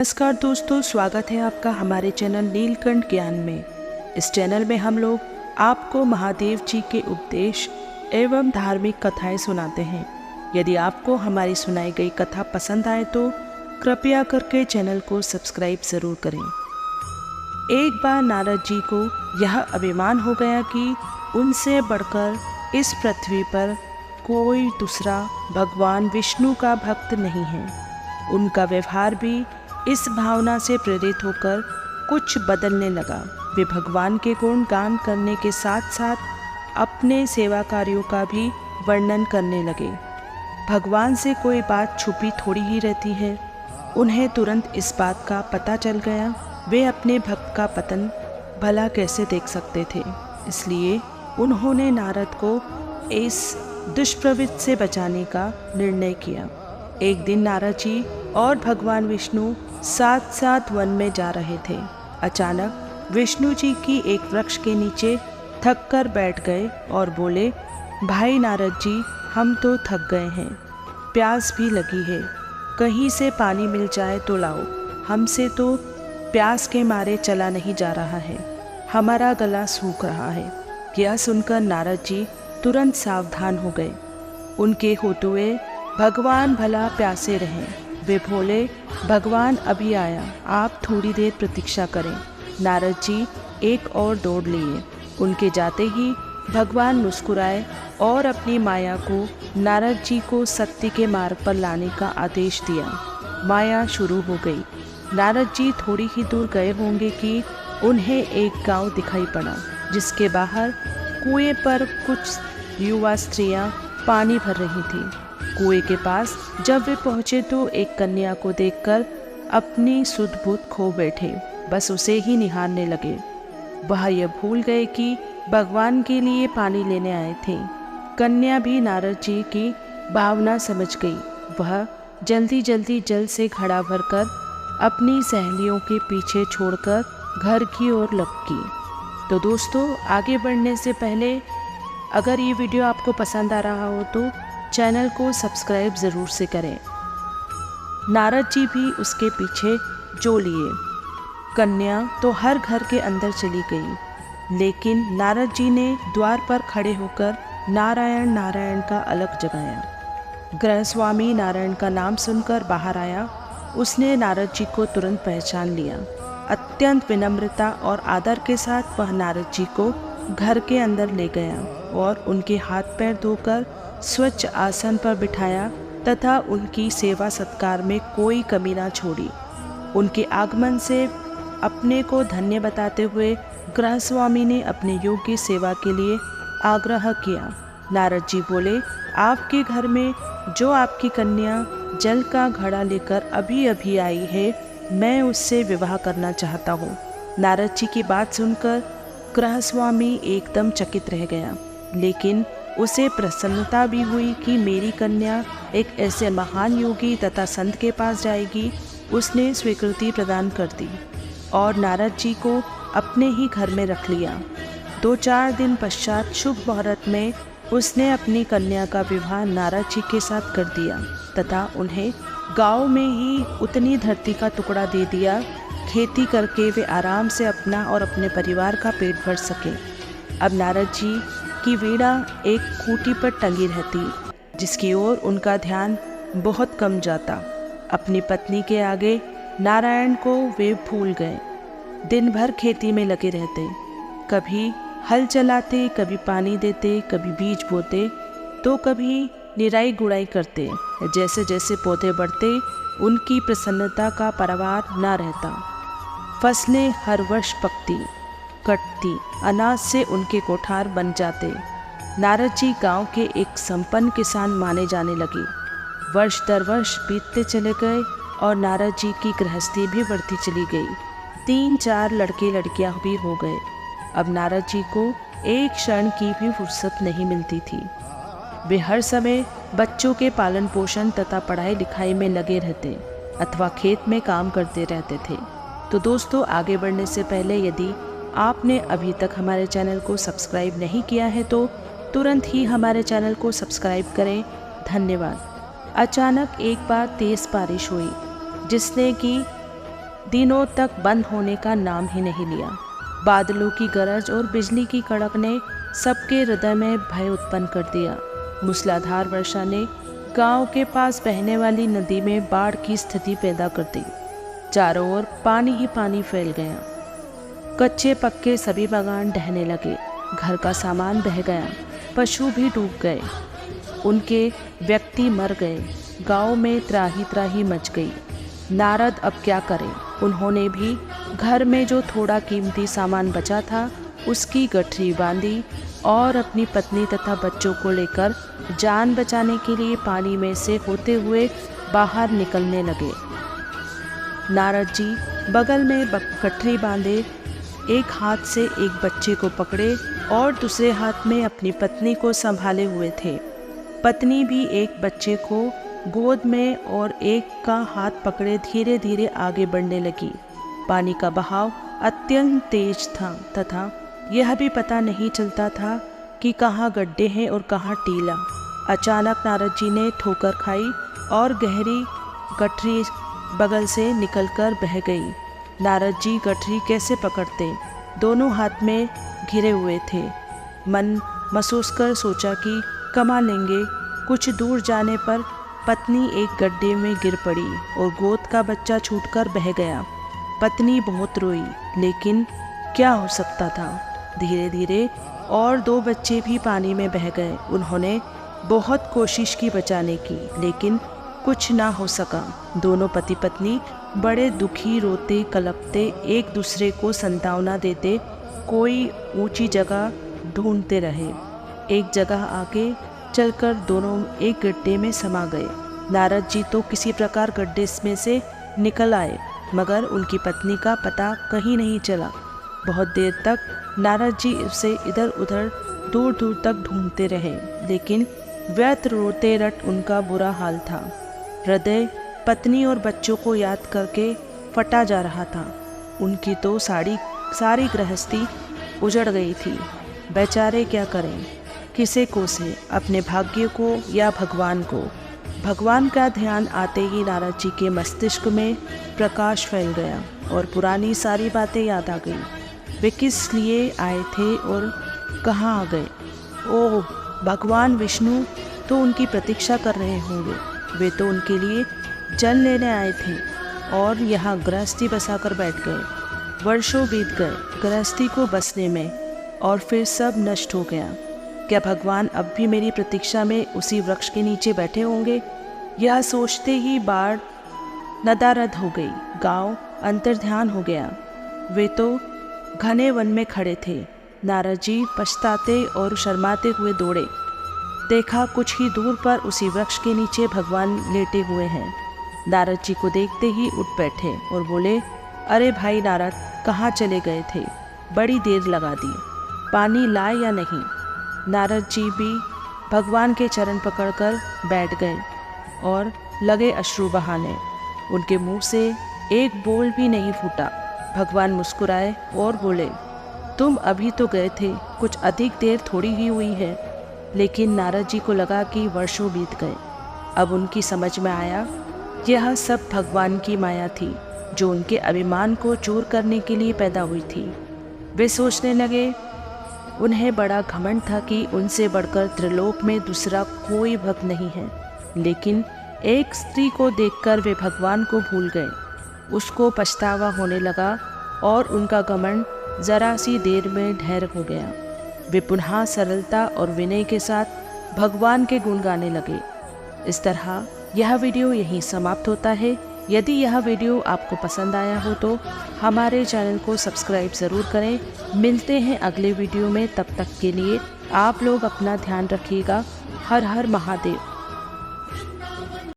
नमस्कार दोस्तों, स्वागत है आपका हमारे चैनल नीलकंठ ज्ञान में। इस चैनल में हम लोग आपको महादेव जी के उपदेश एवं धार्मिक कथाएं सुनाते हैं। यदि आपको हमारी सुनाई गई कथा पसंद आए तो कृपया करके चैनल को सब्सक्राइब ज़रूर करें। एक बार नारद जी को यह अभिमान हो गया कि उनसे बढ़कर इस पृथ्वी पर कोई दूसरा भगवान विष्णु का भक्त नहीं है। उनका व्यवहार भी इस भावना से प्रेरित होकर कुछ बदलने लगा। वे भगवान के गुण गान करने के साथ साथ अपने सेवा कार्यों का भी वर्णन करने लगे। भगवान से कोई बात छुपी थोड़ी ही रहती है। उन्हें तुरंत इस बात का पता चल गया। वे अपने भक्त का पतन भला कैसे देख सकते थे। इसलिए उन्होंने नारद को इस दुष्प्रवृत्ति से बचाने का निर्णय किया। एक दिन नारद जी और भगवान विष्णु साथ साथ वन में जा रहे थे। अचानक विष्णु जी की एक वृक्ष के नीचे थक कर बैठ गए और बोले, भाई नारद जी, हम तो थक गए हैं, प्यास भी लगी है, कहीं से पानी मिल जाए तो लाओ। हमसे तो प्यास के मारे चला नहीं जा रहा है, हमारा गला सूख रहा है। यह सुनकर नारद जी तुरंत सावधान हो गए। उनके होते हुए भगवान भला प्यासे रहें। वे बोले, भगवान अभी आया, आप थोड़ी देर प्रतीक्षा करें। नारद जी एक और दौड़ लिए। उनके जाते ही भगवान मुस्कुराए और अपनी माया को नारद जी को सत्य के मार्ग पर लाने का आदेश दिया। माया शुरू हो गई। नारद जी थोड़ी ही दूर गए होंगे कि उन्हें एक गांव दिखाई पड़ा, जिसके बाहर कुएं पर कुछ युवा स्त्रियां पानी भर रही थीं। कुएं के पास जब वे पहुंचे तो एक कन्या को देखकर अपनी सुध बुध खो बैठे, बस उसे ही निहारने लगे। वह यह भूल गए कि भगवान के लिए पानी लेने आए थे। कन्या भी नारद जी की भावना समझ गई। वह जल्दी जल्दी जल से घड़ा भरकर अपनी सहेलियों के पीछे छोड़कर घर की ओर लपकी। तो दोस्तों, आगे बढ़ने से पहले अगर ये वीडियो आपको पसंद आ रहा हो तो चैनल को सब्सक्राइब ज़रूर से करें। नारद जी भी उसके पीछे जो लिए। कन्या तो हर घर के अंदर चली गई, लेकिन नारद जी ने द्वार पर खड़े होकर नारायण नारायण का अलग जगाया। गृहस्वामी नारायण का नाम सुनकर बाहर आया। उसने नारद जी को तुरंत पहचान लिया। अत्यंत विनम्रता और आदर के साथ वह नारद जी को घर के अंदर ले गया और उनके हाथ पैर धोकर स्वच्छ आसन पर बिठाया तथा उनकी सेवा सत्कार में कोई कमी ना छोड़ी। उनके आगमन से अपने को धन्य बताते हुए गृहस्वामी ने अपने योग्य सेवा के लिए आग्रह किया। नारद जी बोले, आपके घर में जो आपकी कन्या जल का घड़ा लेकर अभी अभी आई है, मैं उससे विवाह करना चाहता हूँ। नारद जी की बात सुनकर गृहस्वामी एकदम चकित रह गया, लेकिन उसे प्रसन्नता भी हुई कि मेरी कन्या एक ऐसे महान योगी तथा संत के पास जाएगी। उसने स्वीकृति प्रदान कर दी और नारद जी को अपने ही घर में रख लिया। 2-4 दिन पश्चात शुभ मुहूर्त में उसने अपनी कन्या का विवाह नारद जी के साथ कर दिया तथा उन्हें गांव में ही उतनी धरती का टुकड़ा दे दिया, खेती करके वे आराम से अपना और अपने परिवार का पेट भर सके। अब नारद जी की वीणा एक खूंटी पर टंगी रहती, जिसकी ओर उनका ध्यान बहुत कम जाता। अपनी पत्नी के आगे नारायण को वे भूल गए। दिन भर खेती में लगे रहते, कभी हल चलाते, कभी पानी देते, कभी बीज बोते, तो कभी निराई गुड़ाई करते। जैसे जैसे पौधे बढ़ते, उनकी प्रसन्नता का परवार न रहता। फसलें हर वर्ष पकती, कटती, अनाज से उनके कोठार बन जाते। नारद जी गांव के एक संपन्न किसान माने जाने लगे। वर्ष दर वर्ष बीतते चले गए और नारद जी की गृहस्थी भी बढ़ती चली गई। 3-4 लड़के लड़कियां भी हो गए। अब नारद जी को एक क्षण की भी फुर्सत नहीं मिलती थी। वे हर समय बच्चों के पालन पोषण तथा पढ़ाई लिखाई में लगे रहते अथवा खेत में काम करते रहते थे। तो दोस्तों, आगे बढ़ने से पहले यदि आपने अभी तक हमारे चैनल को सब्सक्राइब नहीं किया है तो तुरंत ही हमारे चैनल को सब्सक्राइब करें। धन्यवाद। अचानक एक बार तेज़ बारिश हुई, जिसने कि दिनों तक बंद होने का नाम ही नहीं लिया। बादलों की गरज और बिजली की कड़क ने सबके हृदय में भय उत्पन्न कर दिया। मूसलाधार वर्षा ने गांव के पास बहने वाली नदी में बाढ़ की स्थिति पैदा कर दी। चारों ओर पानी ही पानी फैल गया। कच्चे पक्के सभी बागान ढहने लगे, घर का सामान बह गया, पशु भी डूब गए, उनके व्यक्ति मर गए, गांव में त्राही त्राही मच गई। नारद अब क्या करें? उन्होंने भी घर में जो थोड़ा कीमती सामान बचा था उसकी गठरी बांधी और अपनी पत्नी तथा बच्चों को लेकर जान बचाने के लिए पानी में से होते हुए बाहर निकलने लगे। नारद जी बगल में गठरी बांधे एक हाथ से एक बच्चे को पकड़े और दूसरे हाथ में अपनी पत्नी को संभाले हुए थे। पत्नी भी एक बच्चे को गोद में और एक का हाथ पकड़े धीरे धीरे आगे बढ़ने लगी। पानी का बहाव अत्यंत तेज था तथा यह भी पता नहीं चलता था कि कहाँ गड्ढे हैं और कहाँ टीला। अचानक नारद जी ने ठोकर खाई और गहरी गठरी बगल से निकलकर बह गई। नारद जी गठरी कैसे पकड़ते? दोनों हाथ में घिरे हुए थे। मन महसूस कर सोचा कि कमा लेंगे। कुछ दूर जाने पर पत्नी एक गड्ढे में गिर पड़ी और गोद का बच्चा छूटकर बह गया। पत्नी बहुत रोई, लेकिन क्या हो सकता था? धीरे धीरे और 2 बच्चे भी पानी में बह गए। उन्होंने बहुत कोशिश की बचाने की, लेकिन कुछ ना हो सका। दोनों पति पत्नी बड़े दुखी, रोते कलपते, एक दूसरे को संतावना देते कोई ऊंची जगह ढूंढते रहे। एक जगह आके चलकर दोनों एक गड्ढे में समा गए। नारद जी तो किसी प्रकार गड्ढे में से निकल आए, मगर उनकी पत्नी का पता कहीं नहीं चला। बहुत देर तक नारद जी उसे इधर उधर दूर दूर तक ढूंढते रहे, लेकिन व्यर्थ रोते रट उनका बुरा हाल था। हृदय पत्नी और बच्चों को याद करके फटा जा रहा था। उनकी तो सारी गृहस्थी उजड़ गई थी। बेचारे क्या करें? किसे कोसे? अपने भाग्य को या भगवान को? भगवान का ध्यान आते ही नारद जी के मस्तिष्क में प्रकाश फैल गया और पुरानी सारी बातें याद आ गई। वे किस लिए आए थे और कहाँ आ गए? ओह, भगवान विष्णु तो उनकी प्रतीक्षा कर रहे होंगे। वे तो उनके लिए जल लेने आए थे और यहाँ गृहस्थी बसाकर बैठ गए। वर्षों बीत गए गृहस्थी को बसने में और फिर सब नष्ट हो गया। क्या भगवान अब भी मेरी प्रतीक्षा में उसी वृक्ष के नीचे बैठे होंगे? यह सोचते ही बाढ़ नदारद हो गई। गांव अंतर्ध्यान हो गया। वे तो घने वन में खड़े थे। नारद जी पछताते और शर्माते हुए दौड़े। देखा कुछ ही दूर पर उसी वृक्ष के नीचे भगवान लेटे हुए हैं। नारद जी को देखते ही उठ बैठे और बोले, अरे भाई नारद, कहाँ चले गए थे? बड़ी देर लगा दी, पानी लाए या नहीं? नारद जी भी भगवान के चरण पकड़कर बैठ गए और लगे अश्रु बहाने। उनके मुंह से एक बोल भी नहीं फूटा। भगवान मुस्कुराए और बोले, तुम अभी तो गए थे, कुछ अधिक देर थोड़ी ही हुई है। लेकिन नारद जी को लगा कि वर्षों बीत गए। अब उनकी समझ में आया यह सब भगवान की माया थी, जो उनके अभिमान को चूर करने के लिए पैदा हुई थी। वे सोचने लगे, उन्हें बड़ा घमंड था कि उनसे बढ़कर त्रिलोक में दूसरा कोई भक्त नहीं है। लेकिन एक स्त्री को देखकर वे भगवान को भूल गए। उसको पछतावा होने लगा और उनका घमंड जरा सी देर में ढेर हो गया। वे पुनः सरलता और विनय के साथ भगवान के गुण गाने लगे। इस तरह यह वीडियो यहीं समाप्त होता है। यदि यह वीडियो आपको पसंद आया हो तो हमारे चैनल को सब्सक्राइब ज़रूर करें। मिलते हैं अगले वीडियो में, तब तक के लिए आप लोग अपना ध्यान रखिएगा। हर हर महादेव।